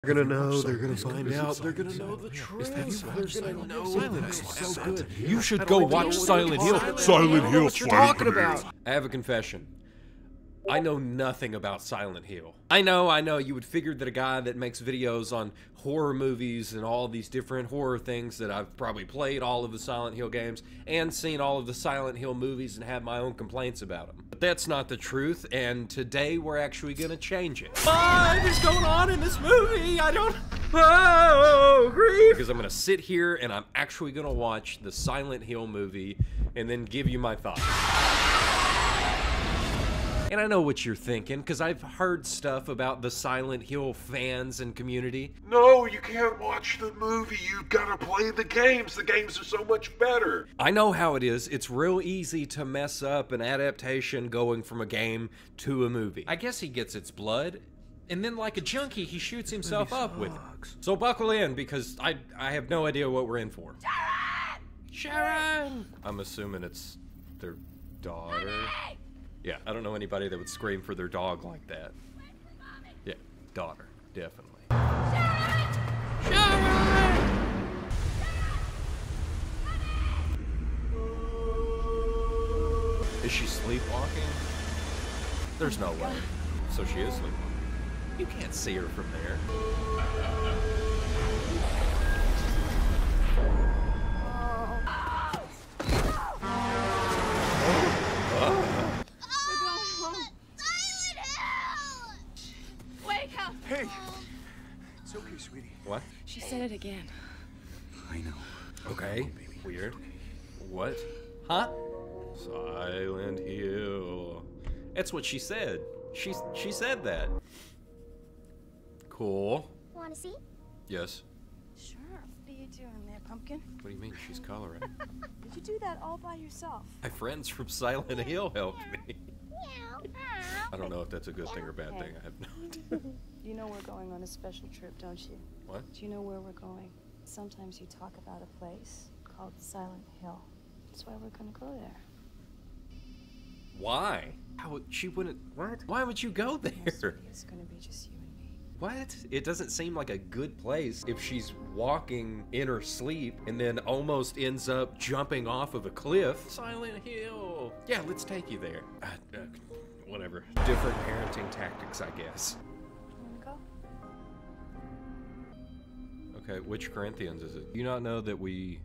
They're gonna know, they're gonna find out, they're gonna know the truth. They're gonna know that so good. You should go watch Silent Hill. Silent Hill, What you're talking about? I have a confession. I know nothing about Silent Hill. I know, you would figure that a guy that makes videos on horror movies and all these different horror things, that I've probably played all of the Silent Hill games and seen all of the Silent Hill movies and have my own complaints about them. But that's not the truth, and today we're actually gonna change it. What is going on in this movie? I don't... Oh, grief! Because I'm gonna sit here and I'm actually gonna watch the Silent Hill movie and then give you my thoughts. And I know what you're thinking, because I've heard stuff about the Silent Hill fans and community. No, you can't watch the movie. You gotta play the games. The games are so much better. I know how it is. It's real easy to mess up an adaptation going from a game to a movie. I guess he gets its blood, and then like a junkie, he shoots himself up with it. So buckle in, because I have no idea what we're in for. Sharon! Sharon! I'm assuming it's their daughter. Mommy! Yeah, I don't know anybody that would scream for their dog like that. Yeah, daughter, definitely. Sharon! Is she sleepwalking? There's no way. So she is sleepwalking. You can't see her from there. Hey! It's okay, sweetie. What? She said it again. I know. Okay. Weird. What? Huh? Silent Hill. That's what she said. She said that. Cool. Want to see? Yes. Sure. What are you doing there, pumpkin? What do you mean she's coloring? Did you do that all by yourself? My friends from Silent Hill helped me. Meow. I don't know if that's a good thing or bad thing. I have no idea. You know we're going on a special trip, don't you? What? Do you know where we're going? Sometimes you talk about a place called Silent Hill. That's why we're gonna go there. Why? She wouldn't... What? Why would you go there? It's gonna be just you and me. What? It doesn't seem like a good place if she's walking in her sleep and then almost ends up jumping off of a cliff. Silent Hill. Yeah, let's take you there. Whatever. Different parenting tactics, I guess. You wanna go? Okay, which Corinthians is it? Do you not know that we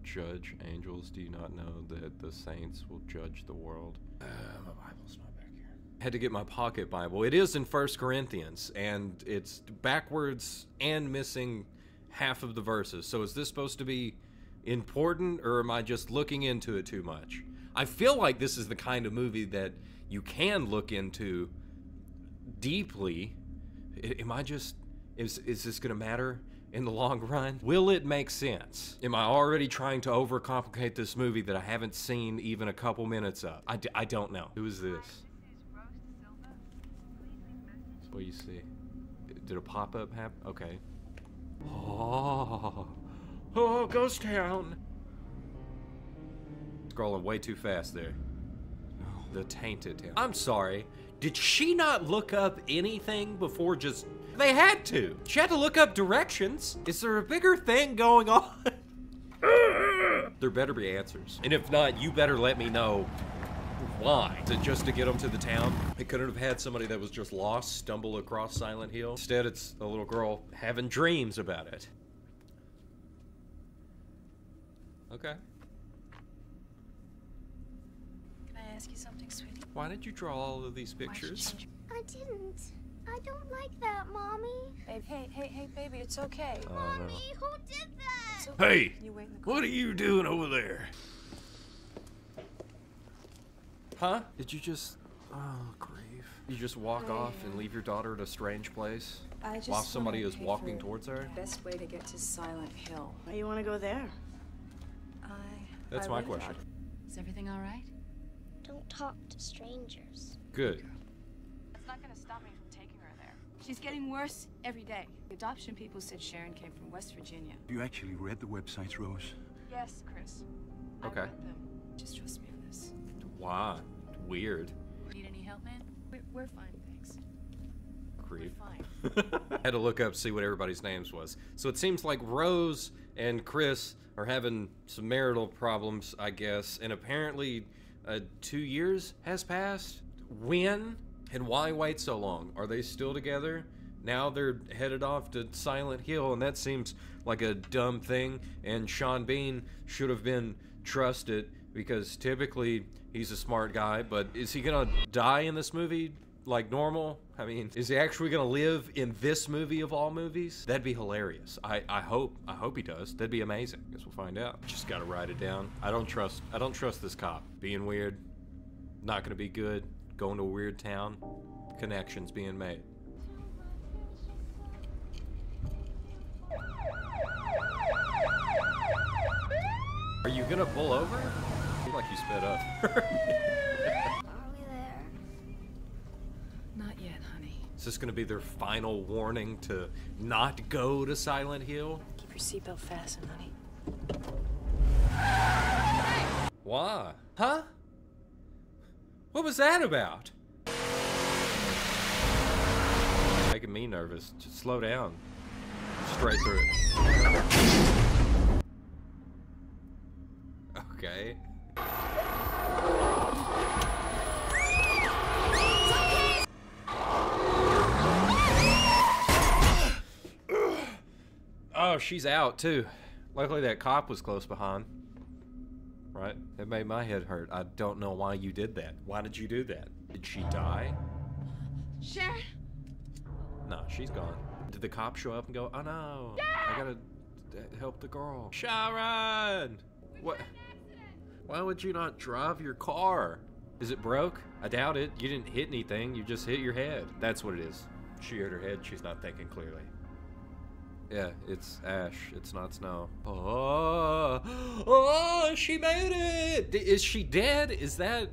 judge angels? Do you not know that the saints will judge the world? My Bible's not back here. I had to get my pocket Bible. It is in 1 Corinthians, and it's backwards and missing half of the verses. So is this supposed to be important, or am I just looking into it too much? I feel like this is the kind of movie that you can look into deeply. Am I just... Is this gonna matter in the long run? Will it make sense? Am I already trying to overcomplicate this movie that I haven't seen even a couple minutes of? I don't know. Who is this? What do you see? Did a pop-up happen? Okay. Oh, Ghost Town. Scrolling way too fast there. The Tainted Town. I'm sorry. Did she not look up anything before just... They had to. She had to look up directions. Is there a bigger thing going on? There better be answers. And if not, you better let me know why. Is it just to get them to the town? It couldn't have had somebody that was just lost stumble across Silent Hill. Instead, it's a little girl having dreams about it. Okay. Can I ask you something, sweetie? Why did you draw all of these pictures? I didn't. I don't like that, Mommy. Babe, hey, baby, it's okay. Mommy, who did that? It's okay. Hey, You wait in the car. what are you doing over there? Huh? Did you just... Oh, grief. You just walk off and leave your daughter at a strange place? I just While somebody wanna is pay walking for towards her? the best way to get to Silent Hill. Why you want to go there? That's I my really question. thought- Is everything all right? Don't talk to strangers. Good. It's not gonna stop me from taking her there. She's getting worse every day. The adoption people said Sharon came from West Virginia. You actually read the websites, Rose? Yes, Chris. Okay. I read them. Just trust me on this. Wow. Weird. Need any help, man? We're fine, thanks. creep. Had to look up, see what everybody's names was. So it seems like Rose and Chris are having some marital problems, I guess, and apparently 2 years has passed. When and why wait so long? Are they still together? Now they're headed off to Silent Hill, and that seems like a dumb thing, and Sean Bean should have been trusted because typically he's a smart guy, but is he gonna die in this movie like normal? I mean, is he actually gonna live in this movie of all movies? That'd be hilarious. I hope he does. That'd be amazing. Guess we'll find out. Just gotta write it down. I don't trust this cop. Being weird, not gonna be good. Going to a weird town, connections being made. Are you gonna pull over? I feel like you sped up. Are we there? Not yet, honey. Is this gonna be their final warning to not go to Silent Hill? Keep your seatbelt fastened, honey. Why? Huh? What was that about? Making me nervous. Just slow down. Straight through it. Okay. Oh, she's out too. Luckily that cop was close behind. Right? It made my head hurt. I don't know why you did that. Why did you do that? Did she die? Sharon? No, she's gone. Did the cop show up and go, oh no, I gotta help the girl. Sharon! What? Why would you not drive your car? Is it broke? I doubt it. You didn't hit anything. You just hit your head. That's what it is. She hit her head. She's not thinking clearly. Yeah, it's ash. It's not snow. Oh, she made it! Is she dead? Is that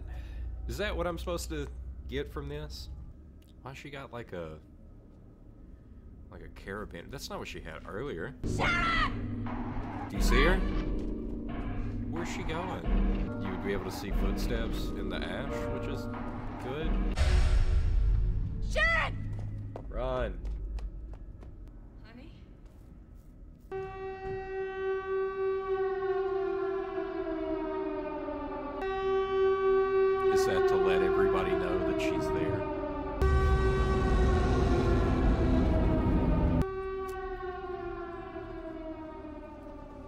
what I'm supposed to get from this? Why she got like a carabiner? That's not what she had earlier. Do you see her? Where's she going? You would be able to see footsteps in the ash, which is good. Sharon! Run. Honey? Is that to let everybody know that she's there?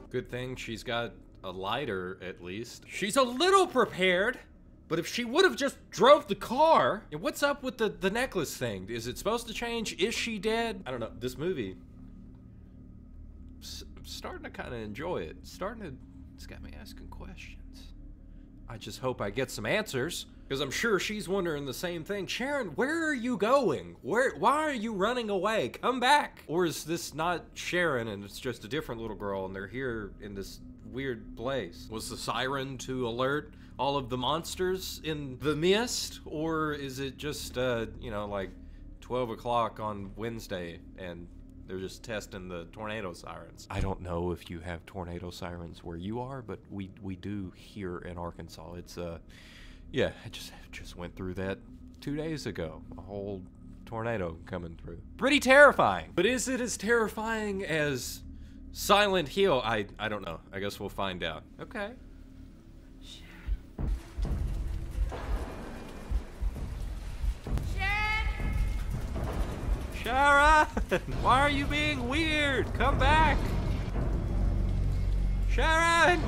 Good thing she's got a lighter, at least. She's a little prepared, but if she would have just drove the car... And what's up with the necklace thing? Is it supposed to change? Is she dead? I don't know. This movie... I'm starting to kind of enjoy it. It's got me asking questions. I just hope I get some answers, because I'm sure she's wondering the same thing. Sharon, where are you going? Why are you running away? Come back! Or is this not Sharon and it's just a different little girl and they're here in this weird place? Was the siren to alert all of the monsters in the mist? Or is it just, like 12 o'clock on Wednesday and they're just testing the tornado sirens? I don't know if you have tornado sirens where you are, but we do here in Arkansas. It's yeah, I just went through that 2 days ago. A whole tornado coming through. Pretty terrifying. But is it as terrifying as Silent Hill? I don't know. I guess we'll find out. Okay. Sharon! Why are you being weird? Come back! Sharon!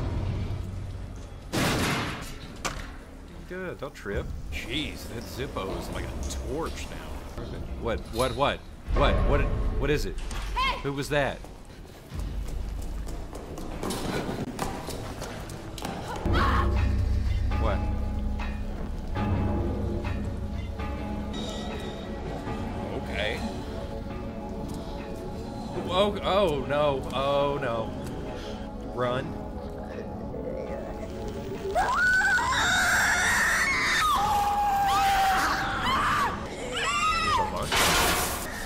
Good, don't trip. Jeez, that Zippo is like a torch now. What is it? Hey! Who was that? What? Okay. Oh no, oh no. Run. There's a bunch.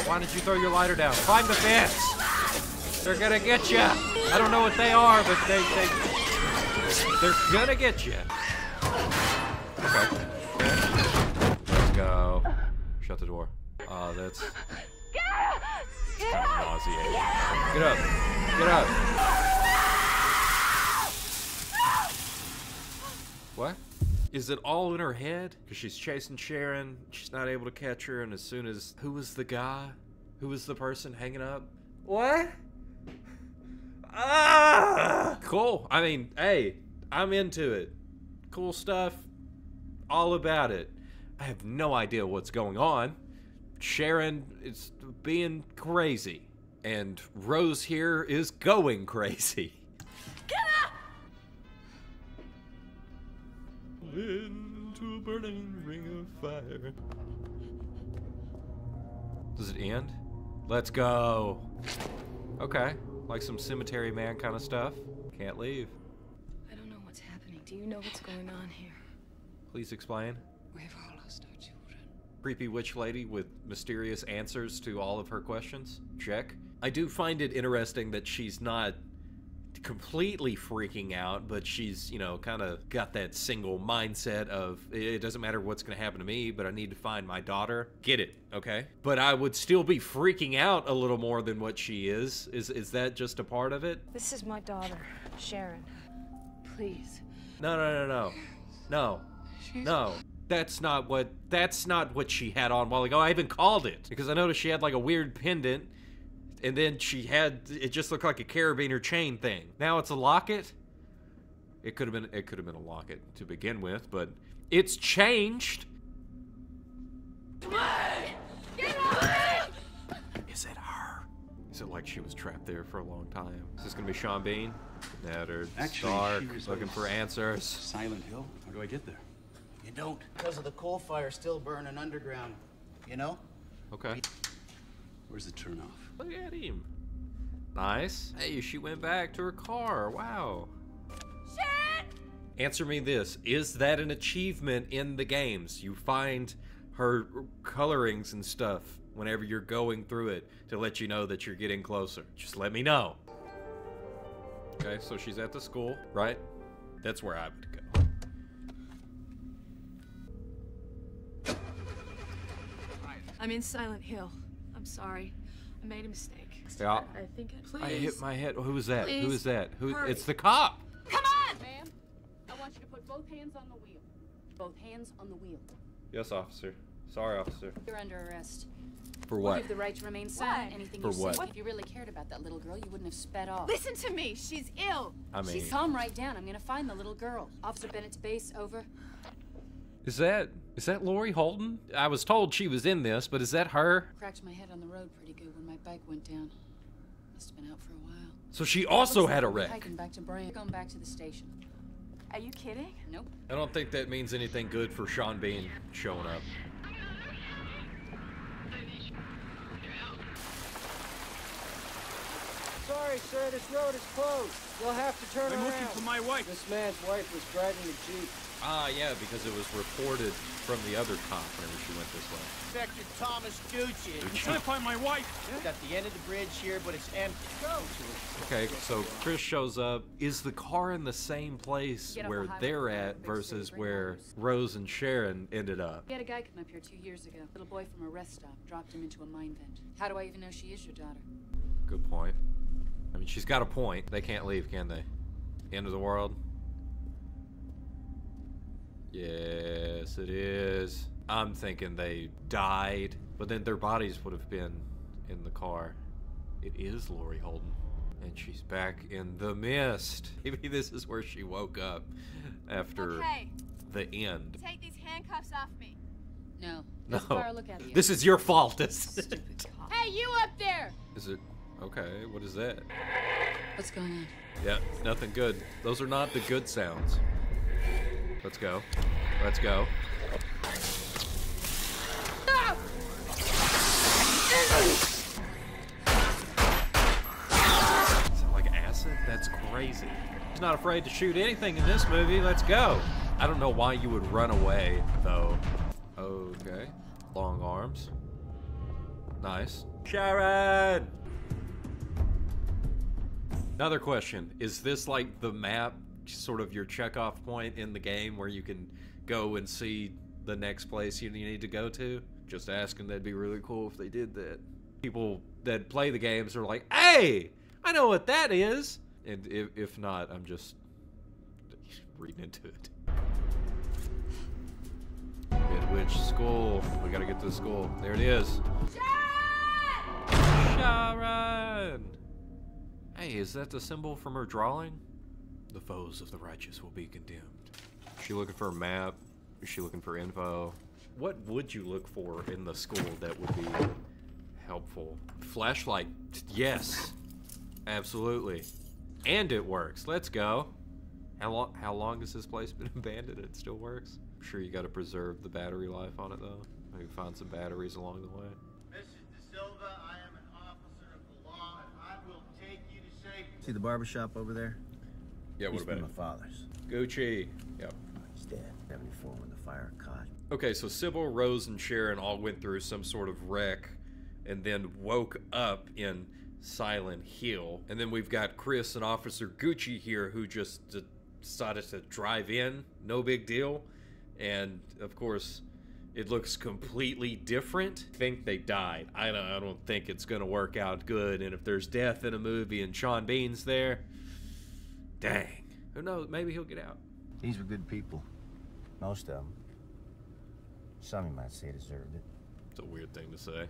Why did you throw your lighter down? Climb the fence! They're gonna get you! I don't know what they are, but they're gonna get you. Okay. Let's go. Shut the door. That's nauseating. Get up. Get up. What? Is it all in her head? Because she's chasing Sharon, she's not able to catch her, and as soon as... Who was the guy? Who was the person hanging up? What? Ah! Cool. I mean, hey, I'm into it. Cool stuff. All about it. I have no idea what's going on. Sharon is being crazy. And Rose here is going crazy. Get up! Into a burning ring of fire. Does it end? Let's go. Okay. Like some Cemetery Man kind of stuff. Can't leave. I don't know what's happening. Do you know what's going on here? Please explain. We've all lost our children. Creepy witch lady with mysterious answers to all of her questions. Check. I do find it interesting that she's not completely freaking out, but she's, you know, kind of got that single mindset of it doesn't matter what's going to happen to me, but I need to find my daughter. Get it, okay? But I would still be freaking out a little more than what she is. Is that just a part of it? This is my daughter, Sharon. Please. No. No. That's not what she had on a while ago. I even called it because I noticed she had like a weird pendant. And then it just looked like a carabiner chain thing. Now it's a locket. It could have been a locket to begin with, but it's changed. Is it her? Is it like she was trapped there for a long time? Is this gonna be Sean Bean? Nettered, Actually, Stark, she was looking for answers. Silent Hill? How do I get there? You don't, because of the coal fire still burning underground. You know? Okay. Where's the turnoff? Look at him. Nice. Hey, she went back to her car. Wow. Sharon! Answer me this. Is that an achievement in the games? You find her colorings and stuff whenever you're going through it to let you know that you're getting closer. Just let me know. Okay, so she's at the school, right? That's where I would go. I'm in Silent Hill. I'm sorry. I made a mistake. Yeah. I think please. I hit my head. Who is that? Who Please. is that? Who? Hurry. It's the cop. Come on! Ma'am, I want you to put both hands on the wheel. Both hands on the wheel. Yes, officer. Sorry, officer. You're under arrest. For You what? have the right to remain silent. Why? Anything For you what? say. If you really cared about that little girl, you wouldn't have sped off. Listen to me. She's ill. I mean, Calm right down. I'm gonna find the little girl. Officer Bennett to base, over. is that Lori Holden? I was told she was in this, but is that her? Cracked my head on the road pretty good when my bike went down. Must have been out for a while. So she also Looks had a like we're wreck. Hiking back to Bryan. Going back to the station. Are you kidding? Nope. I don't think that means anything good for Sean Bean showing up. Sorry, sir, this road is closed. You'll have to turn around. I'm looking for my wife. This man's wife was driving a Jeep. Ah, yeah, because it was reported from the other cop whenever she went this way. Inspector Thomas Gucci. I'm trying to find my wife. It's at the end of the bridge here, but it's empty. Go. Okay, so Chris shows up. Is the car in the same place Get off where the highway, they're go to at the big versus city, bring where Rose. Rose and Sharon ended up? We had a guy come up here 2 years ago. Little boy from a rest stop dropped him into a mine vent. How do I even know she is your daughter? Good point. I mean, she's got a point. They can't leave, can they? End of the world? Yes, it is. I'm thinking they died, but then their bodies would have been in the car. It is Lori Holden, and she's back in the mist. Maybe this is where she woke up after Okay. the end. Take these handcuffs off me. No. No, Doesn't fire look at you. this is your fault. Isn't it? Stupid cop. Hey, you up there! Is it? Okay, what is that? What's going on? Yeah, nothing good. Those are not the good sounds. Let's go. Let's go. Is it like acid? That's crazy. He's not afraid to shoot anything in this movie. Let's go. I don't know why you would run away, though. Okay. Long arms. Nice. Sharon! Another question. Is this like the map, sort of your checkoff point in the game where you can go and see the next place you need to go to? Just asking, that'd be really cool if they did that. People that play the games are like, hey, I know what that is. And if not, I'm just reading into it. Midwich School. We gotta get to the school. There it is. Sharon! Hey, is that the symbol from her drawing? The foes of the righteous will be condemned. Is she looking for a map? Is she looking for info? What would you look for in the school that would be helpful? Flashlight. Yes. Absolutely. And it works. Let's go. How long has this place been abandoned? It still works? I'm sure you gotta preserve the battery life on it though. Maybe find some batteries along the way. Mrs. De Silva, I am an officer of the law, and I will take you to safety. See the barbershop over there? Yeah, what Used to be about my father's. Gucci. Yep. He's dead. 74 when the fire caught. Okay, so Sybil, Rose, and Sharon all went through some sort of wreck and then woke up in Silent Hill. And then we've got Chris and Officer Gucci here who just decided to drive in. No big deal. And, of course, it looks completely different. I think they died. I don't think it's going to work out good. And if there's death in a movie and Sean Bean's there, dang. Who knows? Maybe he'll get out. These were good people. Most of them. Some you might say deserved it. It's a weird thing to say.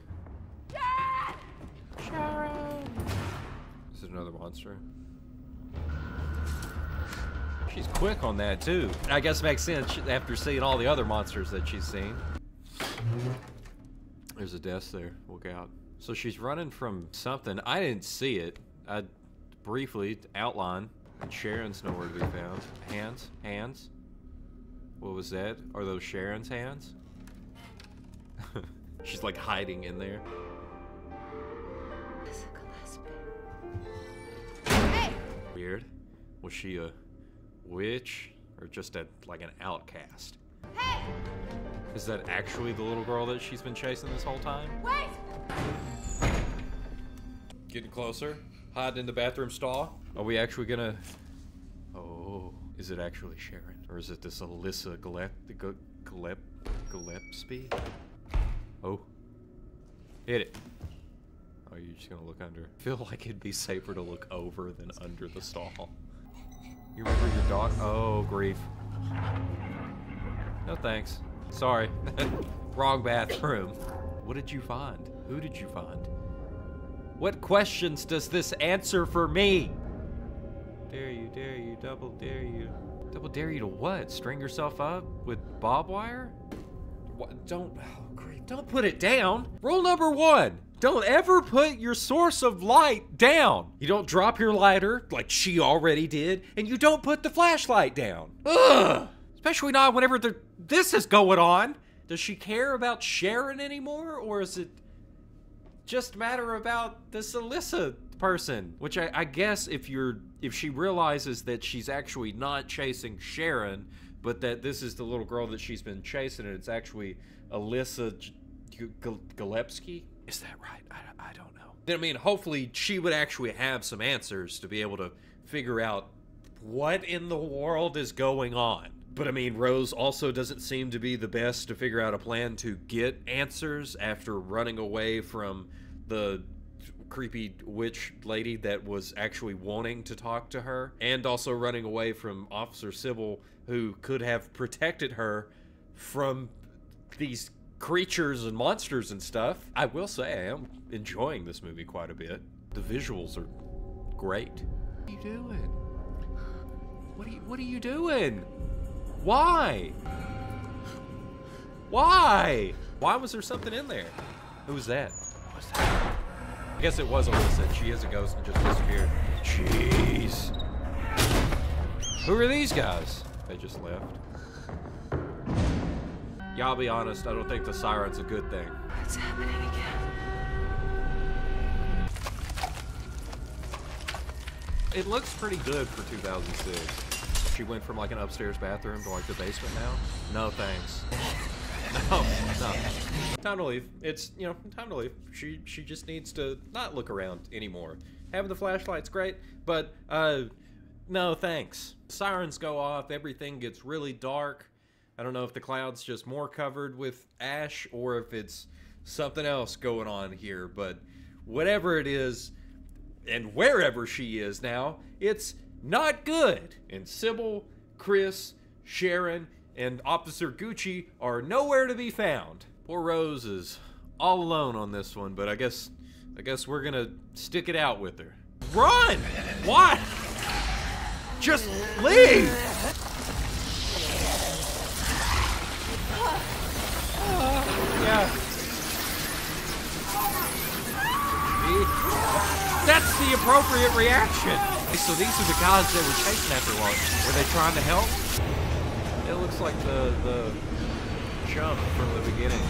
Sharon! Is it another monster? She's quick on that too. I guess it makes sense after seeing all the other monsters that she's seen. There's a desk there. Look out. So she's running from something. I didn't see it. I briefly outline. And Sharon's nowhere to be found. Hands? Hands? What was that? Are those Sharon's hands? She's like hiding in there. Hey! Weird. Was she a witch or just like an outcast? Hey! Is that actually the little girl that she's been chasing this whole time? Wait! Getting closer. Hiding in the bathroom stall. Are we actually gonna... Oh, is it actually Sharon? Or is it this Alyssa Gillespie? Oh. Hit it. Oh, you're just gonna look under. I feel like it'd be safer to look over than under the stall. You remember your dog? Oh, grief. No thanks. Sorry. Wrong bathroom. What did you find? Who did you find? What questions does this answer for me? Dare you, double dare you. Double dare you to what? String yourself up with barbed wire? What? Don't, oh great, don't put it down. Rule number 1, don't ever put your source of light down. You don't drop your lighter like she already did, and you don't put the flashlight down. Ugh! Especially not whenever this is going on. Does she care about Sharon anymore, or is it just a matter about this Alyssa person? Which I guess if she realizes that she's actually not chasing Sharon, but that this is the little girl that she's been chasing, and it's actually Alyssa Gillespie. Is that right? I don't know. Then I mean, hopefully she would actually have some answers to be able to figure out what in the world is going on. But I mean, Rose also doesn't seem to be the best to figure out a plan to get answers after running away from the creepy witch lady that was actually wanting to talk to her, and also running away from Officer Sybil, who could have protected her from these creatures and monsters and stuff. I will say I am enjoying this movie quite a bit. The visuals are great. What are you doing? What are you doing? Why? Why? Why was there something in there? Who was that? What was that? I guess it was Alyssa. She is a ghost and just disappeared. Jeez. Who are these guys? They just left. Yeah, I'll be honest, I don't think the siren's a good thing. It's happening again. It looks pretty good for 2006. She went from like an upstairs bathroom to like the basement now. No thanks. No. Time to leave. It's, you know, time to leave. She just needs to not look around anymore. Having the flashlight's great, but no thanks. Sirens go off, everything gets really dark. I don't know if the cloud's just more covered with ash or if it's something else going on here, but whatever it is, and wherever she is now, it's not good. And Sybil, Chris, Sharon, and Officer Gucci are nowhere to be found. Poor Rose is all alone on this one, but I guess we're gonna stick it out with her. Run! What? Just leave! Yeah. That's the appropriate reaction. So these are the guys that were chasing after her. Were they trying to help? It looks like the jump from the beginning.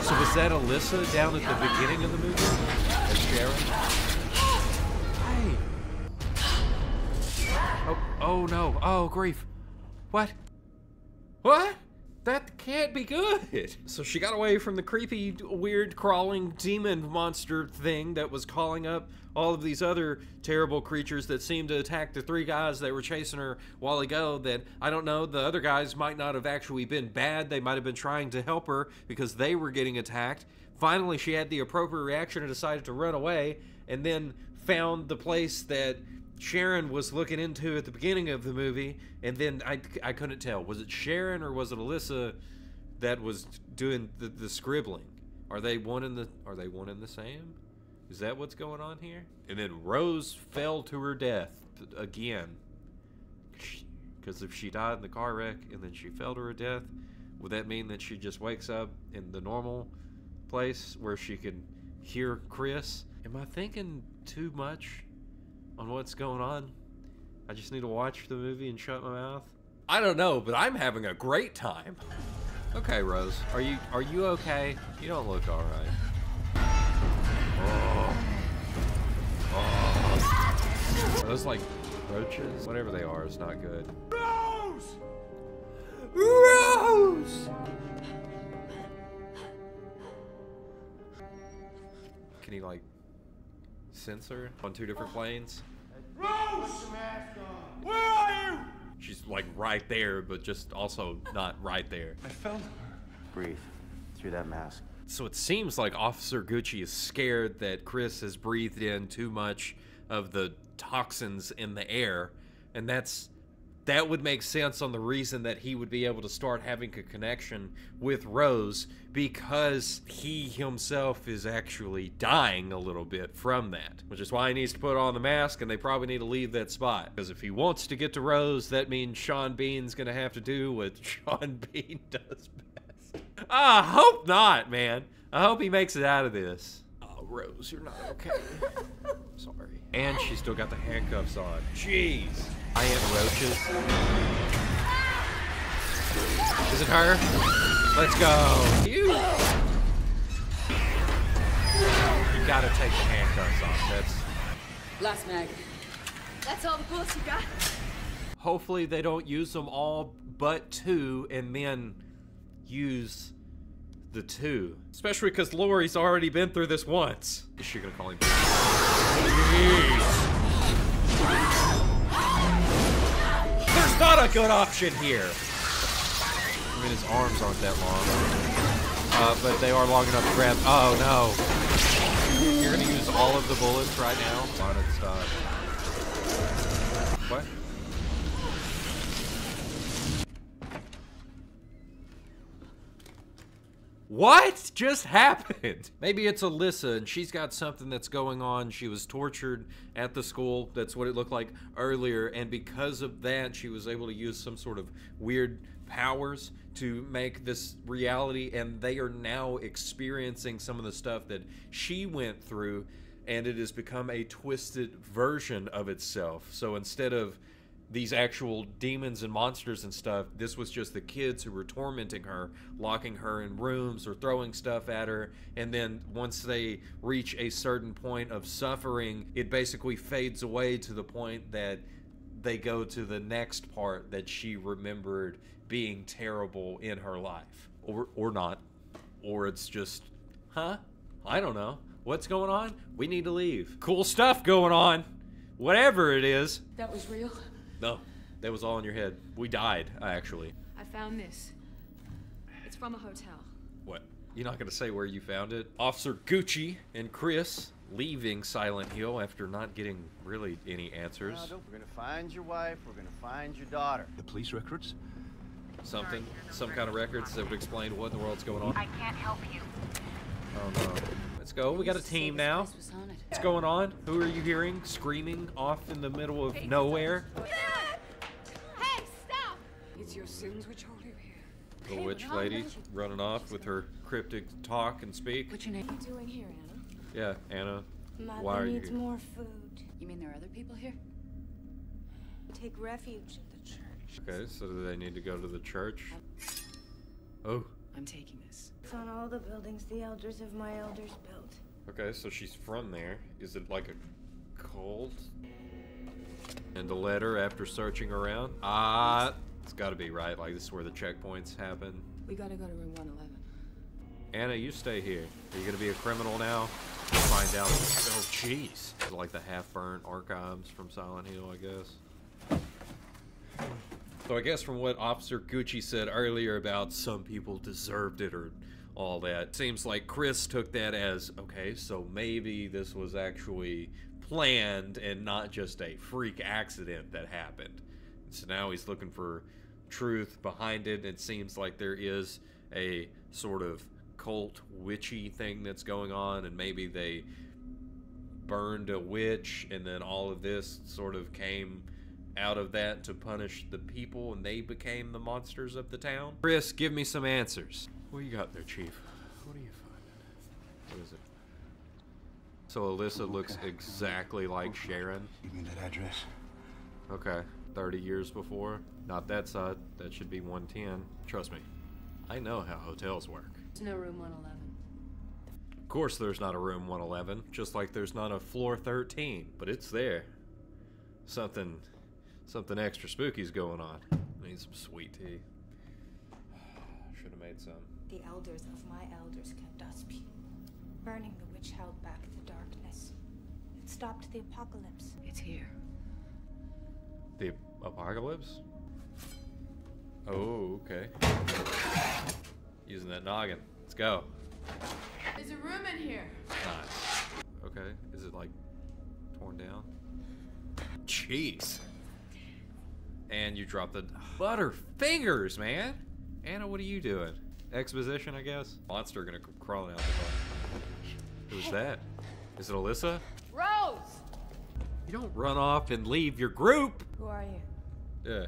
So was that Alyssa down at the beginning of the movie? As Sharon? Hey. Oh no. Oh, grief. What? What? That can't be good. So she got away from the creepy, weird, crawling demon monster thing that was calling up all of these other terrible creatures that seemed to attack the three guys that were chasing her a while ago. That, I don't know, the other guys might not have actually been bad. They might have been trying to help her because they were getting attacked. Finally, she had the appropriate reaction and decided to run away, and then found the place that Sharon was looking into at the beginning of the movie, and then I couldn't tell. Was it Sharon or was it Alyssa that was doing the scribbling? Are they one and the same? Is that what's going on here? And then Rose fell to her death again. Because if she died in the car wreck and then she fell to her death, would that mean that she just wakes up in the normal place where she can hear Chris? Am I thinking too much on what's going on? I just need to watch the movie and shut my mouth? I don't know, but I'm having a great time. Okay, Rose, are you okay? You don't look all right. Are those like roaches? Whatever they are, it's not good. Rose! Rose! Can he like censor on two different planes? Rose! Where are you? She's like right there, but just also not right there. I found her. Breathe through that mask. So it seems like Officer Gucci is scared that Chris has breathed in too much of the toxins in the air, and that would make sense on the reason that he would be able to start having a connection with Rose, because he himself is actually dying a little bit from that, which is why he needs to put on the mask, and they probably need to leave that spot, because if he wants to get to Rose, that means Sean Bean's gonna have to do what Sean Bean does best. I hope not, man. I hope he makes it out of this. Oh, Rose, you're not okay. Sorry. And she's still got the handcuffs on. Jeez. I am roaches. Is it her? Let's go. You gotta take the handcuffs off. That's... Last mag. That's all the bullets you got? Hopefully they don't use them all but two and then use the two. Especially because Laurie's already been through this once. Is she gonna call him? Jeez. There's not a good option here. I mean, his arms aren't that long. But they are long enough to grab. Oh, no. You're going to use all of the bullets right now? Bonnet, stop. What? What just happened? Maybe it's Alyssa and she's got something that's going on. She was tortured at the school. That's what it looked like earlier. And because of that, she was able to use some sort of weird powers to make this reality. And they are now experiencing some of the stuff that she went through. And it has become a twisted version of itself. So instead of these actual demons and monsters and stuff, this was just the kids who were tormenting her, locking her in rooms or throwing stuff at her, and then once they reach a certain point of suffering, it basically fades away to the point that they go to the next part that she remembered being terrible in her life. Or not. Or it's just, huh? I don't know. What's going on? We need to leave. Cool stuff going on. Whatever it is. That was real? No, that was all in your head. We died, actually. I found this. It's from a hotel. What? You're not going to say where you found it? Officer Gucci and Chris leaving Silent Hill after not getting really any answers. We're gonna find your wife. We're gonna find your daughter. The police records? Something, some kind of records that would explain what in the world's going on. I can't help you. Oh no. Let's go. We got a team now. What's going on? Who are you hearing screaming off in the middle of nowhere? Hey, stop! It's your sins which hold you here. The witch lady running off with her cryptic talk and speak. What's your name? What are you doing here, Anna? Yeah, Anna. Mother Why are you needs here? more food. You mean there are other people here? Take refuge in the church. Okay, so do they need to go to the church? Oh. I'm taking this. It's on all the buildings the elders of my elders built. Okay, so she's from there. Is it like a cult? And a letter after searching around? It's gotta be right. Like, this is where the checkpoints happen. We gotta go to room 111. Anna, you stay here. Are you gonna be a criminal now? Find out. Oh, jeez. Like the half-burnt archives from Silent Hill, I guess. So I guess from what Officer Gucci said earlier about some people deserved it or all that, seems like Chris took that as, okay, so maybe this was actually planned and not just a freak accident that happened. So now he's looking for truth behind it. It seems like there is a sort of cult witchy thing that's going on, and maybe they burned a witch and then all of this sort of came out of that to punish the people and they became the monsters of the town. Chris, give me some answers. What you got there, Chief? What are you finding? What is it? So Alyssa looks exactly like Sharon. Give me that address. Okay, 30 years before. Not that side. That should be 110. Trust me, I know how hotels work. There's no room 111. Of course there's not a room 111, just like there's not a floor 13, but it's there. Something extra spooky's going on. I need some sweet tea. Should have made some. The elders of my elders kept us pure. Burning the witch held back the darkness. It stopped the apocalypse. It's here. The apocalypse? Oh, okay. Using that noggin. Let's go. There's a room in here. Nice. Okay. Is it like torn down? Jeez. And you dropped the butter fingers, man. Anna, what are you doing? Exposition, I guess. Monster gonna come crawling out the door. Who's that? Is it Alyssa? Rose! You don't run off and leave your group. Who are you? Yeah.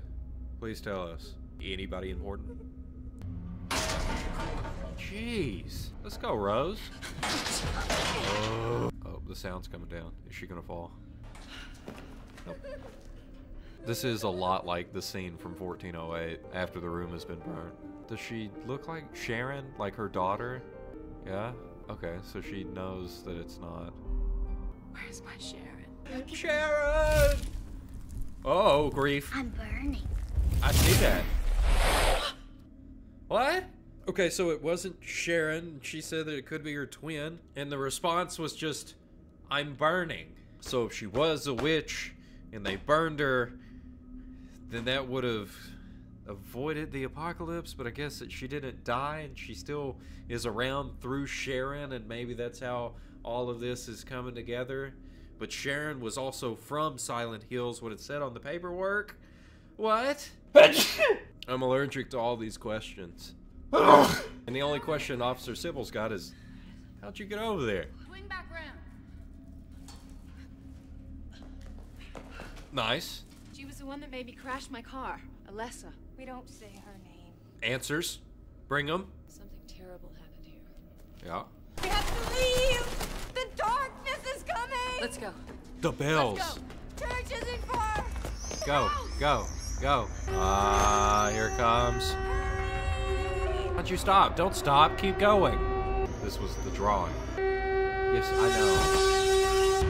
Please tell us. Anybody important? Jeez. Let's go, Rose. Oh, the sound's coming down. Is she gonna fall? Nope. This is a lot like the scene from 1408 after the room has been burned. Does she look like Sharon, like her daughter? Yeah? Okay, so she knows that it's not. Where's my Sharon? Sharon! Oh, grief. I'm burning. I see that. What? Okay, so it wasn't Sharon. She said that it could be her twin, and the response was just, I'm burning. So if she was a witch and they burned her, then that would have avoided the apocalypse, but I guess that she didn't die and she still is around through Sharon, and maybe that's how all of this is coming together. But Sharon was also from Silent Hills, what it said on the paperwork. What? I'm allergic to all these questions. And the only question Officer Sybil's got is, how'd you get over there? Swing back round. Nice. She was the one that made me crash my car. Alessa. We don't say her name. Answers. Bring them. Something terrible happened here. Yeah. We have to leave! The darkness is coming! Let's go. The bells. Let's go. Church isn't far! Go, go, go. Here it comes. Don't you stop. Don't stop. Keep going. This was the drawing. Yes, I know.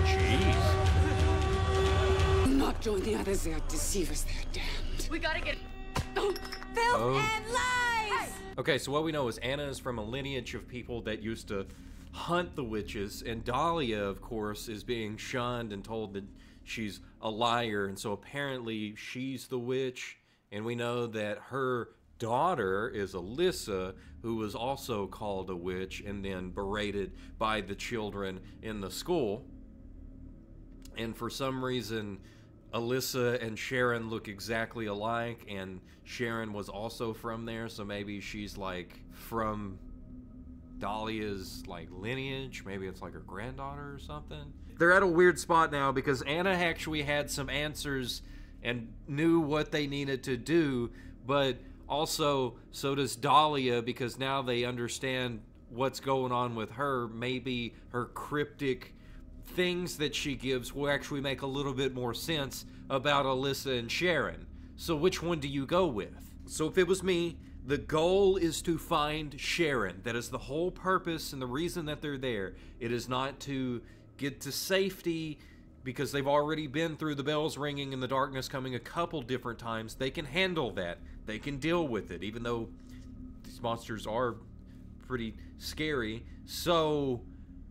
Jeez. Not join the others, they are deceivers, they are damned. We gotta get. Filth and lies! Okay, so what we know is Anna is from a lineage of people that used to hunt the witches, and Dahlia, of course, is being shunned and told that she's a liar, and so apparently she's the witch, and we know that her daughter is Alyssa, who was also called a witch and then berated by the children in the school. And for some reason, Alyssa and Sharon look exactly alike, and Sharon was also from there, so maybe she's like from Dahlia's like lineage. Maybe it's like her granddaughter or something. They're at a weird spot now because Anna actually had some answers and knew what they needed to do, but also so does Dahlia, because now they understand what's going on with her. Maybe her cryptic things that she gives will actually make a little bit more sense about Alyssa and Sharon. So which one do you go with? So if it was me, the goal is to find Sharon. That is the whole purpose and the reason that they're there. It is not to get to safety, because they've already been through the bells ringing and the darkness coming a couple different times. They can handle that. They can deal with it, even though these monsters are pretty scary. So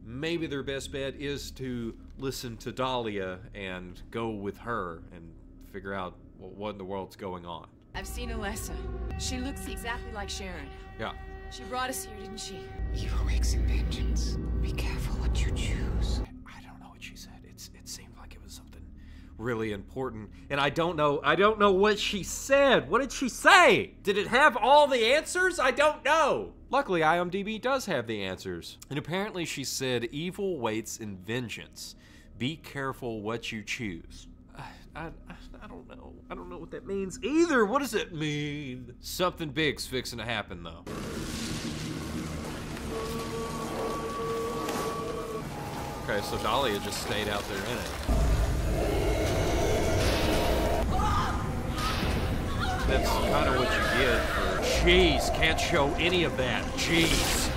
maybe their best bet is to listen to Dahlia and go with her and figure out what in the world's going on. I've seen Alyssa. She looks exactly like Sharon. Yeah. She brought us here, didn't she? Evil wakes in vengeance. Be careful what you choose. I don't know what she said. It seemed like it was something really important, and I don't know what she said. What did she say? Did it have all the answers? I don't know. Luckily, IMDb does have the answers. And apparently she said, evil waits in vengeance. Be careful what you choose. I don't know. I don't know what that means either. What does it mean? Something big's fixing to happen, though. Okay, so Dahlia just stayed out there in it. That's kind of what you get for... Jeez, can't show any of that. Jeez.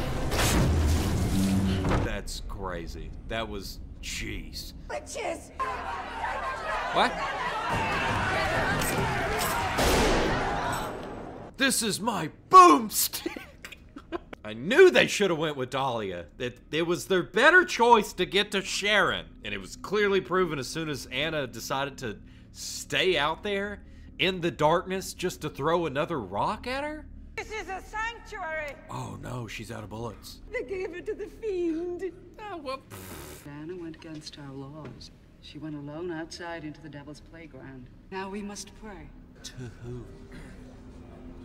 That's crazy. That was... Jeez. Witches! What? This is my boomstick! I knew they should have went with Dahlia. That it was their better choice to get to Sharon. And it was clearly proven as soon as Anna decided to stay out there in the darkness just to throw another rock at her. This is a sanctuary! Oh no, she's out of bullets. They gave it to the fiend. Oh, well, Anna went against our laws. She went alone outside into the devil's playground. Now we must pray. To whom?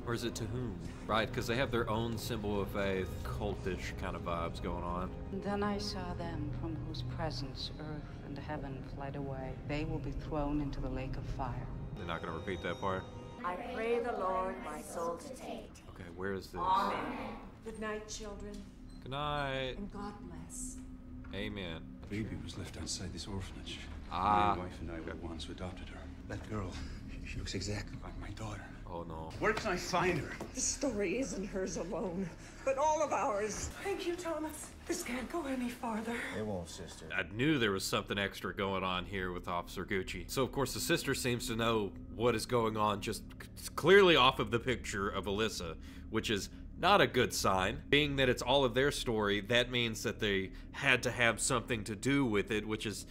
Or is it to whom? Right, because they have their own symbol of faith, cultish kind of vibes going on. And then I saw them from whose presence earth and heaven fled away. They will be thrown into the lake of fire. They're not going to repeat that part? I pray the Lord my soul to take. Okay, where is this? Amen. Good night, children. Good night. And God bless. Amen. The baby was left outside this orphanage. Ah. My wife and I were the ones who adopted her. That girl, she looks exactly like my daughter. Oh no. Where can I find her? The story isn't hers alone, but all of ours. Thank you, Thomas. This can't go any farther. It won't, sister. I knew there was something extra going on here with Officer Gucci. So of course the sister seems to know what is going on just clearly off of the picture of Alyssa, which is not a good sign. Being that it's all of their story, that means that they had to have something to do with it, which is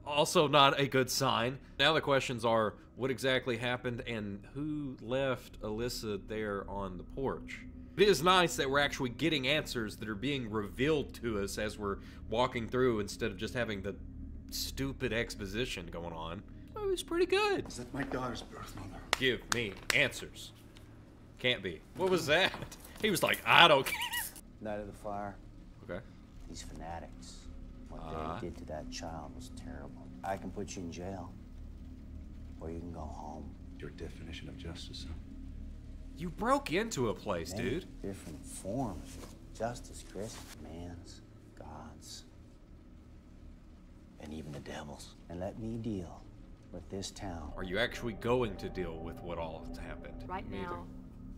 also not a good sign. Now the questions are, what exactly happened and who left Alyssa there on the porch? It is nice that we're actually getting answers that are being revealed to us as we're walking through instead of just having the stupid exposition going on. Oh, it was pretty good. Is that my daughter's birth mother? Give me answers. Can't be. What was that? He was like, I don't care. Night of the fire. Okay. These fanatics. What they did to that child was terrible. I can put you in jail. Or you can go home. Your definition of justice, huh? You broke into a place, Many dude. different forms of justice, Chris. Man's, God's, and even the devil's. And let me deal with this town. Are you actually going to deal with what all has happened? Right Neither. now,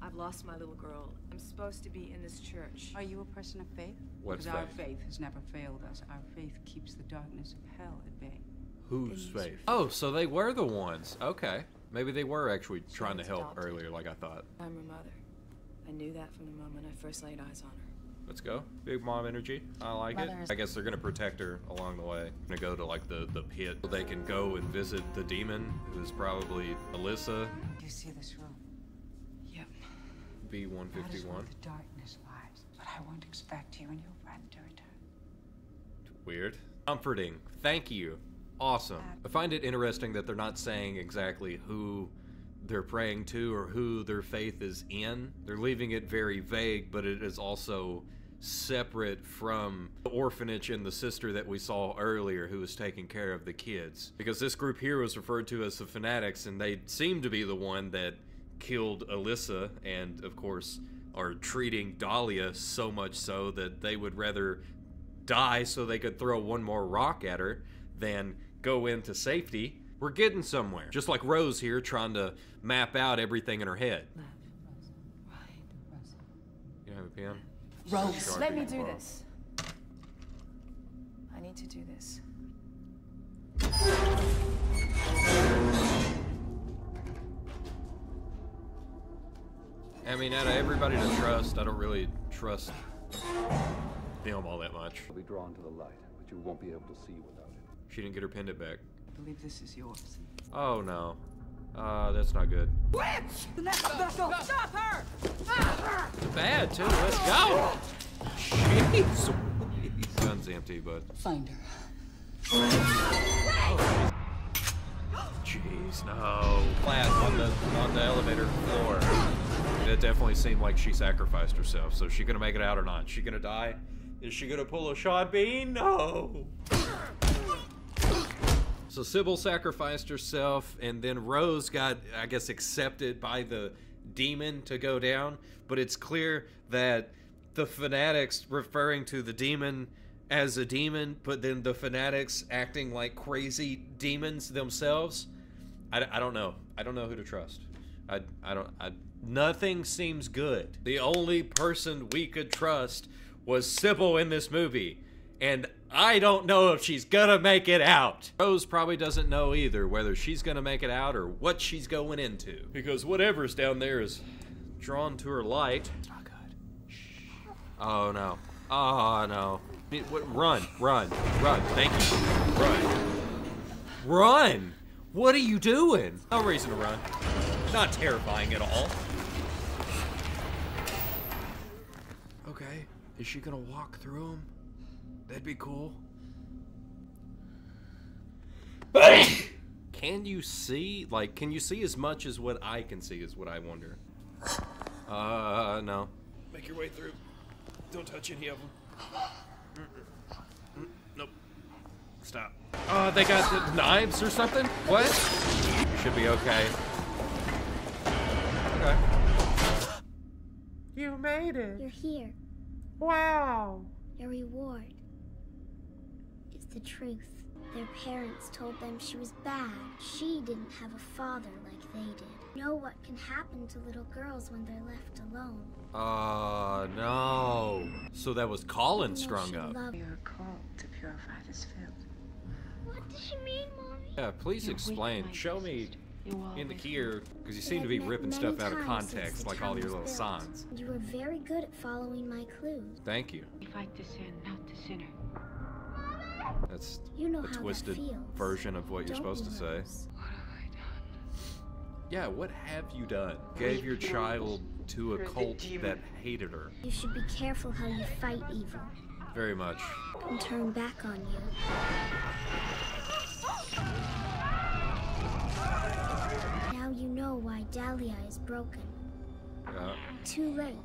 I've lost my little girl. I'm supposed to be in this church. Are you a person of faith? What's Because our faith? faith has never failed us. Our faith keeps the darkness of hell at bay. Whose faith? Oh, so they were the ones. Okay. Maybe they were actually trying to help earlier, like I thought. I'm her mother. I knew that from the moment I first laid eyes on her. Let's go. Big mom energy. I like it. I guess they're gonna protect her along the way. Gonna go to like the pit. They can go and visit the demon, who's probably Alyssa. Do you see this room? Yep. B-151. That is where the darkness lies, but I won't expect you and your friend to return. Weird. Comforting. Thank you. Awesome. I find it interesting that they're not saying exactly who they're praying to or who their faith is in. They're leaving it very vague, but it is also separate from the orphanage and the sister that we saw earlier who was taking care of the kids. Because this group here was referred to as the Fanatics, and they seem to be the one that killed Alyssa and, of course, are treating Dahlia so much so that they would rather die so they could throw one more rock at her than go into safety. We're getting somewhere. Just like Rose here trying to map out everything in her head. You have a pen? Rose, let me do this. I need to do this. I mean, out of everybody to trust, I don't really trust film all that much. You'll be drawn to the light, but you won't be able to see without it. She didn't get her pendant back. I believe this is yours. Oh no. That's not good. Witch! The next vessel! Stop her! Bad too. Let's go. Jeez. Gun's empty, but. Find her. Oh, jeez, no. Flat on the elevator floor. It definitely seemed like she sacrificed herself. So is she gonna make it out or not? Is she gonna die? Is she gonna pull a Sean Bean? No. So Sybil sacrificed herself, and then Rose got, I guess, accepted by the demon to go down. But it's clear that the Fanatics referring to the demon as a demon, but then the Fanatics acting like crazy demons themselves. I don't know. I don't know who to trust. Nothing seems good. The only person we could trust was Sybil in this movie. And I don't know if she's gonna make it out. Rose probably doesn't know either whether she's gonna make it out or what she's going into. Because whatever's down there is drawn to her light. It's not good. Shh. Oh no. Oh no. Run. Thank you. Run. What are you doing? No reason to run. Not terrifying at all. Okay. Is she gonna walk through them? That'd be cool. Can you see? Like, can you see as much as what I can see is what I wonder. No. Make your way through. Don't touch any of them. Nope. Stop. They got the knives or something? What? Should be okay. Okay. You made it. You're here. Wow. Your reward is the truth. Their parents told them she was bad. She didn't have a father like they did. You know what can happen to little girls when they're left alone. No. So that was Colin strung up. We are called to purify this field. What does she mean, Mommy? Yeah, please explain. Show me in the here, because you seem to be ripping stuff out of context, like all your little signs. You were very good at following my clues. Thank you. We fight the sin, not the sinner. That's You know a how twisted that feels. version of what you're supposed to say. What have I done? Yeah, what have you done? Gave your child to a cult that hated her. You should be careful how you fight evil. Very much. And turn back on you. Now you know why Dahlia is broken. Yeah. Too late.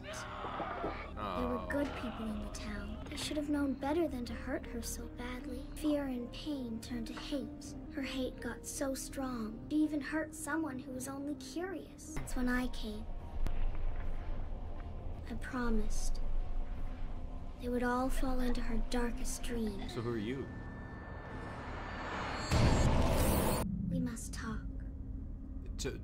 There were good people in the town. They should have known better than to hurt her so badly. Fear and pain turned to hate. Her hate got so strong, she even hurt someone who was only curious. That's when I came. I promised. They would all fall into her darkest dreams. So who are you? We must talk.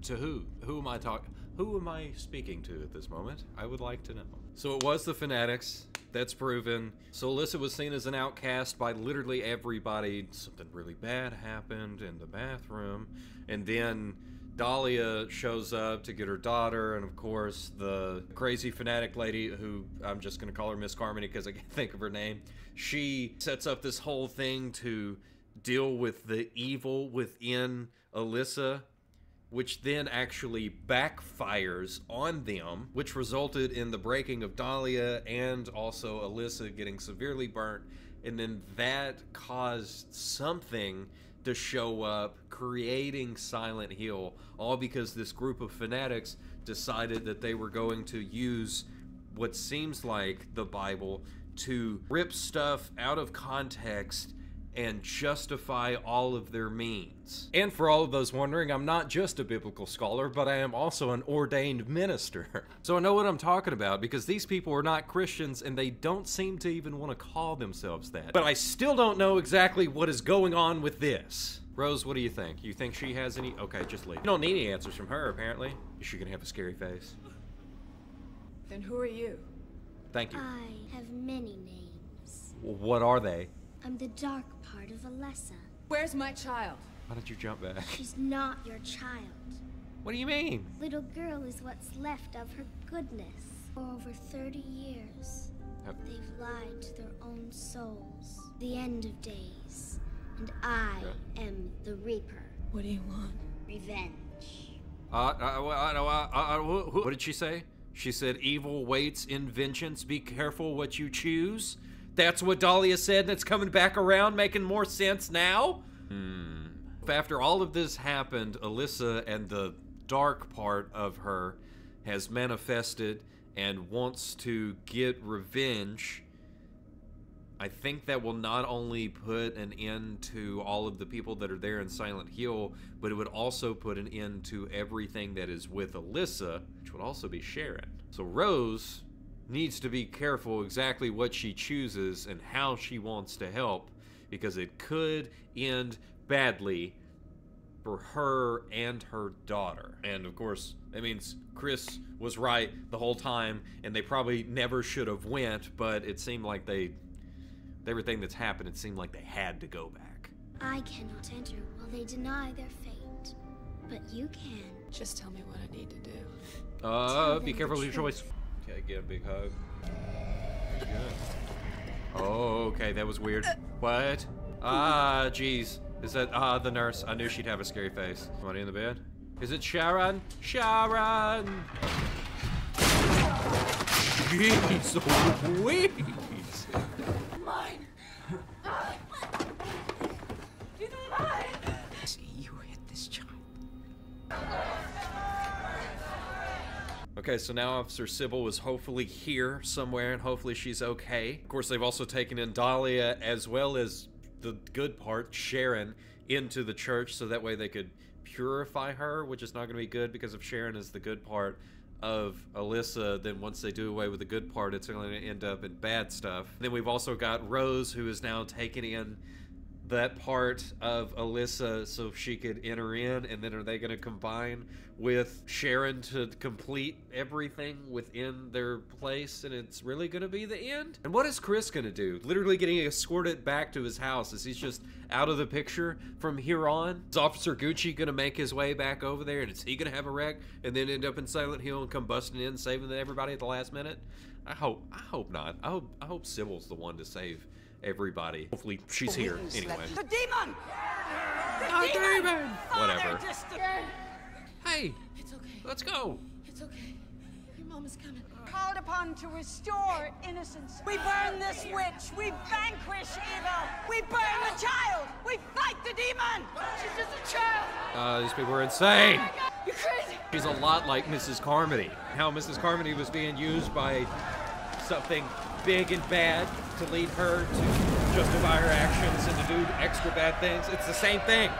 To who? Who am I talking? Who am I speaking to at this moment? I would like to know. So it was the Fanatics. That's proven. So Alyssa was seen as an outcast by literally everybody. Something really bad happened in the bathroom. And then Dahlia shows up to get her daughter. And of course, the crazy fanatic lady, who I'm just going to call her Miss Carmody because I can't think of her name. She sets up this whole thing to deal with the evil within Alyssa. which then actually backfires on them, which resulted in the breaking of Dahlia and also Alyssa getting severely burnt. And then that caused something to show up, creating Silent Hill, all because this group of fanatics decided that they were going to use what seems like the Bible to rip stuff out of context and justify all of their means. And for all of those wondering, I'm not just a biblical scholar, but I am also an ordained minister. So I know what I'm talking about, because these people are not Christians and they don't seem to even want to call themselves that. But I still don't know exactly what is going on with this. Rose, what do you think? You think she has any? Okay, just leave. You don't need any answers from her, apparently. Is she gonna have a scary face? Then who are you? Thank you. I have many names. What are they? I'm the dark part of Alessa. Where's my child? Why did you jump back? She's not your child. What do you mean? Little girl is what's left of her goodness. For over 30 years, they've lied to their own souls. The end of days. And I am the Reaper. What do you want? Revenge. What did she say? She said, evil waits in vengeance. Be careful what you choose. That's what Dahlia said, and it's coming back around, making more sense now? After all of this happened, Alyssa and the dark part of her has manifested and wants to get revenge. I think that will not only put an end to all of the people that are there in Silent Hill, but it would also put an end to everything that is with Alyssa, which would also be Sharon. So Rose needs to be careful exactly what she chooses and how she wants to help, because it could end badly for her and her daughter. And of course, that means Chris was right the whole time, and they probably never should have went, but it seemed like everything that's happened, it seemed like they had to go back. I cannot enter while they deny their fate, but you can. Just tell me what I need to do. Be careful with your choice. Okay, get a big hug. Good. Oh, okay, that was weird. What? Ah, jeez. Is that, the nurse? I knew she'd have a scary face. Somebody in the bed? Is it Sharon? Sharon! Jeez Louise! Mine! He's mine! See, you hit this child. Okay, so now Officer Sybil is hopefully here somewhere, and hopefully she's okay. Of course, they've also taken in Dahlia, as well as the good part, Sharon, into the church, so that way they could purify her, which is not going to be good, because if Sharon is the good part of Alyssa, then once they do away with the good part, it's going to end up in bad stuff. And then we've also got Rose, who is now taking in that part of Alyssa so she could enter in, and then are they going to combine with Sharon to complete everything within their place, and it's really going to be the end? And what is Chris going to do? Literally getting escorted back to his house as he's just out of the picture from here on? Is Officer Gucci going to make his way back over there, and is he going to have a wreck and then end up in Silent Hill and come busting in, saving everybody at the last minute? I hope not. I hope Sybil's the one to save everybody. Hopefully she's here anyway. The demon! The demon! Whatever. Hey! It's okay. Let's go! It's okay. Your mom is coming. Called upon to restore innocence. We burn this witch. We vanquish evil. We burn the child. We fight the demon. She's just a child. These people are insane! You're crazy. She's a lot like Mrs. Carmody. How Mrs. Carmody was being used by something big and bad to lead her to justify her actions and to do extra bad things. It's the same thing.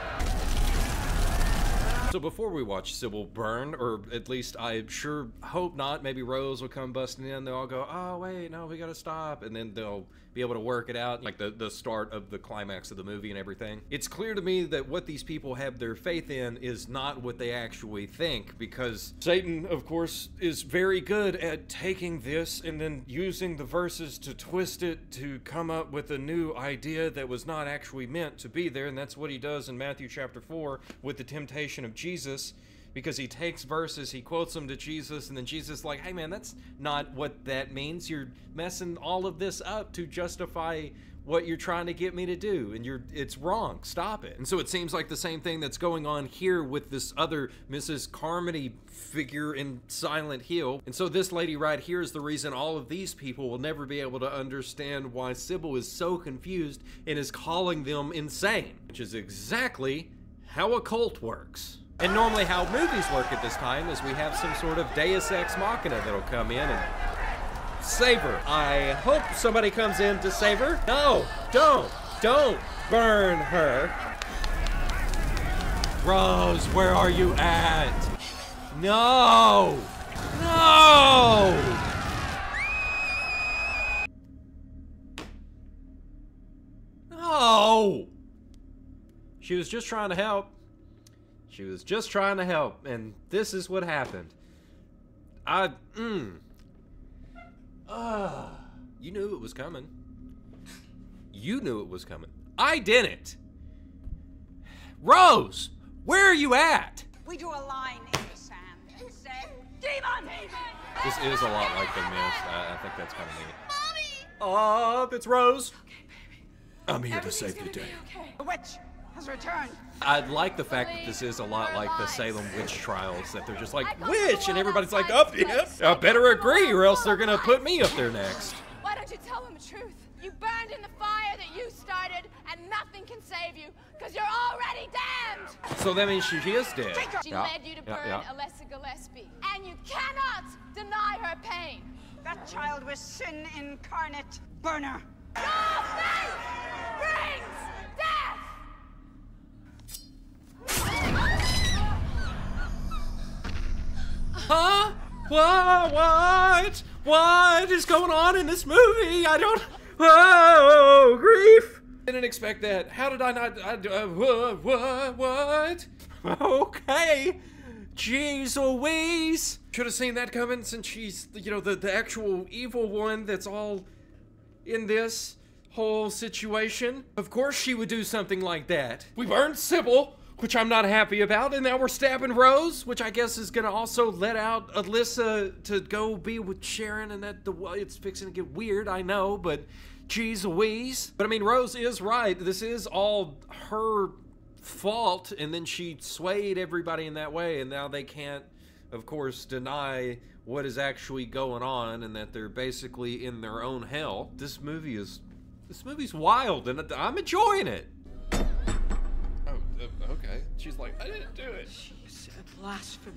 So before we watch Sybil burn, or at least I sure hope not, maybe Rose will come busting in, they'll all go, oh wait, no, we gotta stop, and then they'll be able to work it out, like the start of the climax of the movie and everything. It's clear to me that what these people have their faith in is not what they actually think, because Satan, of course, is very good at taking this and then using the verses to twist it to come up with a new idea that was not actually meant to be there, and that's what he does in Matthew chapter 4 with the temptation of Jesus. Because he takes verses, he quotes them to Jesus, and then Jesus is like, hey man, that's not what that means. You're messing all of this up to justify what you're trying to get me to do, and it's wrong. Stop it. And so it seems like the same thing that's going on here with this other Mrs. Carmody figure in Silent Hill. And so this lady right here is the reason all of these people will never be able to understand why Sybil is so confused and is calling them insane, which is exactly how a cult works. And normally how movies work at this time is we have some sort of Deus Ex Machina that'll come in and save her. I hope somebody comes in to save her. No, don't burn her. Rose, where are you at? No, no. No. She was just trying to help. She was just trying to help, and this is what happened. You knew it was coming. You knew it was coming. I didn't. Rose, where are you at? We drew a line in the sand and said, Demon! This is a lot like The Mist. I think that's kind of neat. Mommy! It's Rose. Okay, baby. I'm here to save the day. Okay. The witch has returned. I like the fact that this is a lot like the Salem witch trials, that they're just like, witch, and everybody's like, oh, yeah, I better agree or else they're gonna put me up there next. Why don't you tell them the truth? You burned in the fire that you started, and nothing can save you, because you're already damned! So that means she is dead. She led you to burn Alessa Gillespie, and you cannot deny her pain. That child was sin incarnate. Burn her. Your faith brings death! Huh? What is going on in this movie? I don't. Oh, grief! Didn't expect that. How did I not? What? Okay. Jeez Louise. Should have seen that coming, since she's, you know, the actual evil one that's all in this whole situation. Of course she would do something like that. We burned Sybil, which I'm not happy about, and now we're stabbing Rose, which I guess is gonna also let out Alessa to go be with Sharon, and that it's fixing to get weird, I know, but geez Louise. But I mean, Rose is right. This is all her fault, and then she swayed everybody in that way, and now they can't, of course, deny what is actually going on, and that they're basically in their own hell. This movie's wild, and I'm enjoying it. Okay. She's like, I didn't do it. She's a blasphemer.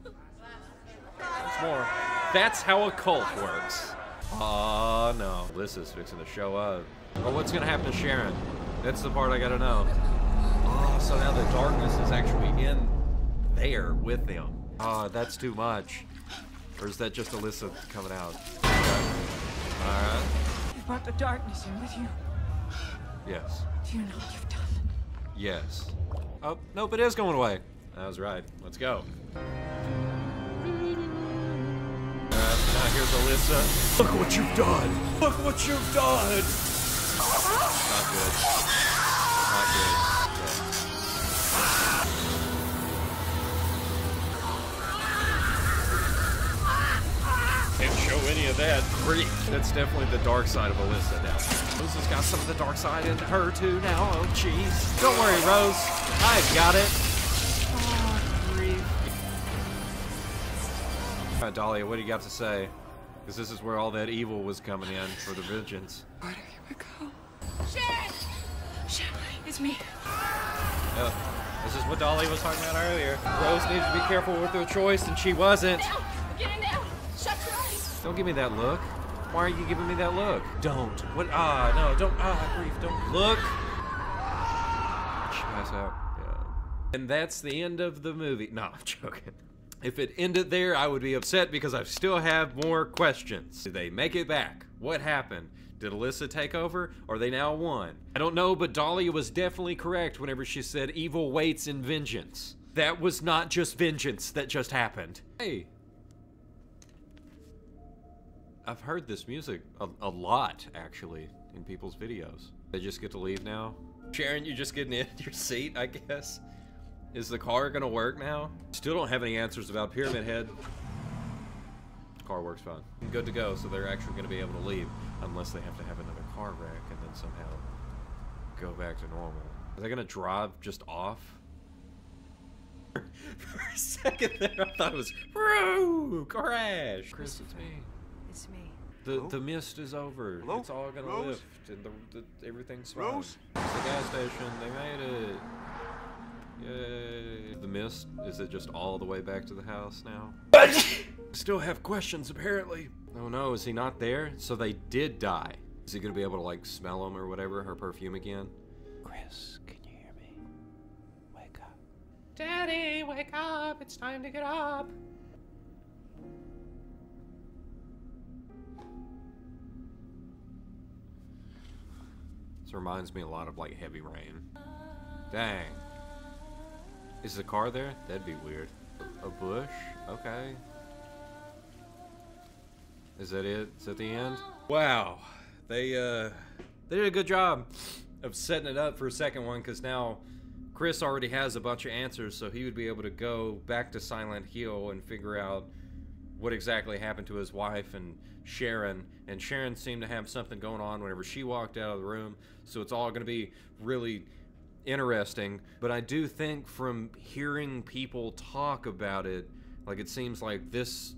Once more. That's how a cult works. Oh no. Alyssa's fixing to show up. Oh, what's gonna happen to Sharon? That's the part I gotta know. Oh, so now the darkness is actually in there with them. Oh, that's too much. Or is that just Alyssa coming out? Okay. Alright. You brought the darkness in with you. Yes. Do you know what you've done? Yes. Oh, nope, it is going away. I was right. Let's go. Now here's Alyssa. Look what you've done! Look what you've done! Not good. Not good. Can't show any of that grief. That's definitely the dark side of Alyssa now. Rose has got some of the dark side in her too now. Oh, jeez. Don't worry, Rose. I've got it. Oh, grief. All right, Dahlia, what do you got to say? Because this is where all that evil was coming in for the vengeance. Where do we go? Sharon! Sharon, it's me. This is what Dahlia was talking about earlier. Rose needed to be careful with her choice, and she wasn't. Get in there! Shut your eyes! Don't give me that look. Why are you giving me that look? Don't. What? No, don't. Grief, don't look. She pass out. Yeah. And that's the end of the movie. No, I'm joking. If it ended there, I would be upset because I still have more questions. Did they make it back? What happened? Did Alyssa take over? Or they now won? I don't know, but Dahlia was definitely correct whenever she said evil waits in vengeance. That was not just vengeance that just happened. Hey. I've heard this music a lot, actually, in people's videos. They just get to leave now? Sharon, you just getting in your seat, I guess? Is the car gonna work now? Still don't have any answers about Pyramid Head. Car works fine. Good to go, so they're actually gonna be able to leave, unless they have to have another car wreck and then somehow go back to normal. Are they gonna drive just off? For a second there, I thought it was crash. Chris, it's me. It's me. The mist is over. Hello? It's all gonna Rose? lift, and everything's fine. Rose? It's the gas station. They made it. Yay! The mist, is it just all the way back to the house now? Still have questions apparently. Oh no, is he not there? So they did die. Is he gonna be able to like smell them or whatever? Her perfume again? Chris, can you hear me? Wake up. Daddy, wake up! It's time to get up. This reminds me a lot of like Heavy Rain. Dang. Is the car there? That'd be weird. A bush? Okay. Is that it? Is that the end? Wow. They did a good job of setting it up for a second one, because now Chris already has a bunch of answers, so he would be able to go back to Silent Hill and figure out what exactly happened to his wife and Sharon seemed to have something going on whenever she walked out of the room, so it's all going to be really interesting. But I do think from hearing people talk about it, like it seems like this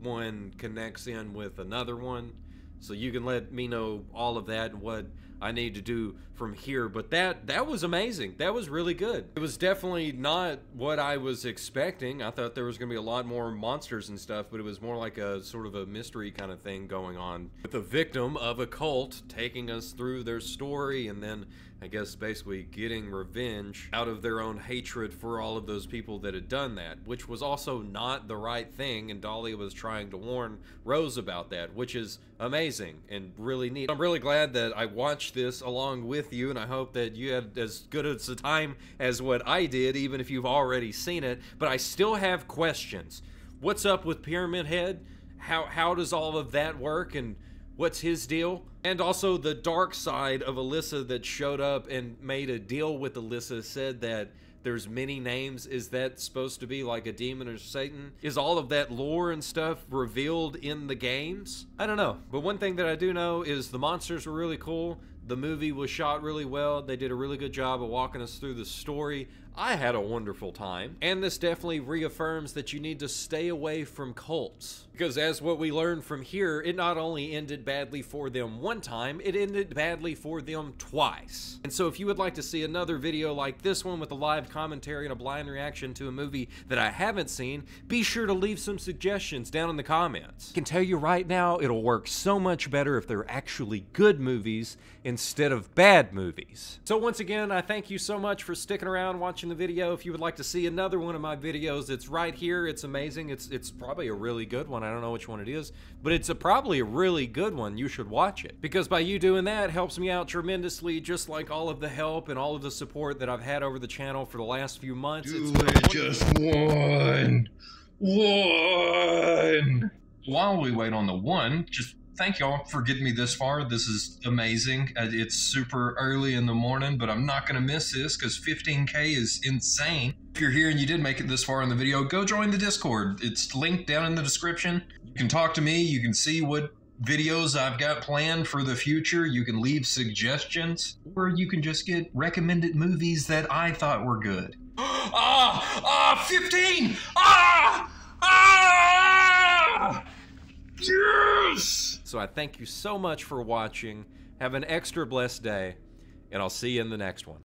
one connects in with another one, so you can let me know all of that and what I need to do from here. But that was amazing. That was really good. It was definitely not what I was expecting. I thought there was gonna be a lot more monsters and stuff, but it was more like a sort of a mystery kind of thing going on with a victim of a cult taking us through their story, and then I guess basically getting revenge out of their own hatred for all of those people that had done that, which was also not the right thing, and Dahlia was trying to warn Rose about that, which is amazing and really neat. I'm really glad that I watched this along with you, and I hope that you had as good a time as what I did, even if you've already seen it. But I still have questions. What's up with Pyramid Head? How does all of that work, and what's his deal? And also the dark side of Alyssa that showed up and made a deal with Alyssa, said that there's many names. Is that supposed to be like a demon or Satan? Is all of that lore and stuff revealed in the games? I don't know. But one thing that I do know is the monsters were really cool. The movie was shot really well. They did a really good job of walking us through the story. I had a wonderful time. And this definitely reaffirms that you need to stay away from cults. Because as what we learned from here, it not only ended badly for them one time, it ended badly for them twice. And so if you would like to see another video like this one with a live commentary and a blind reaction to a movie that I haven't seen, be sure to leave some suggestions down in the comments. I can tell you right now, it'll work so much better if they're actually good movies instead of bad movies. So once again, I thank you so much for sticking around watching the video. If you would like to see another one of my videos, it's right here. It's amazing. It's probably a really good one. I don't know which one it is, but it's probably a really good one. You should watch it, because by you doing that helps me out tremendously, just like all of the help and all of the support that I've had over the channel for the last few months. Just one. While we wait on the one, just thank y'all for getting me this far. This is amazing. It's super early in the morning, but I'm not going to miss this because 15K is insane. If you're here and you did make it this far in the video, go join the Discord. It's linked down in the description. You can talk to me. You can see what videos I've got planned for the future. You can leave suggestions, or you can just get recommended movies that I thought were good. 15! Yes! So I thank you so much for watching. Have an extra blessed day, and I'll see you in the next one.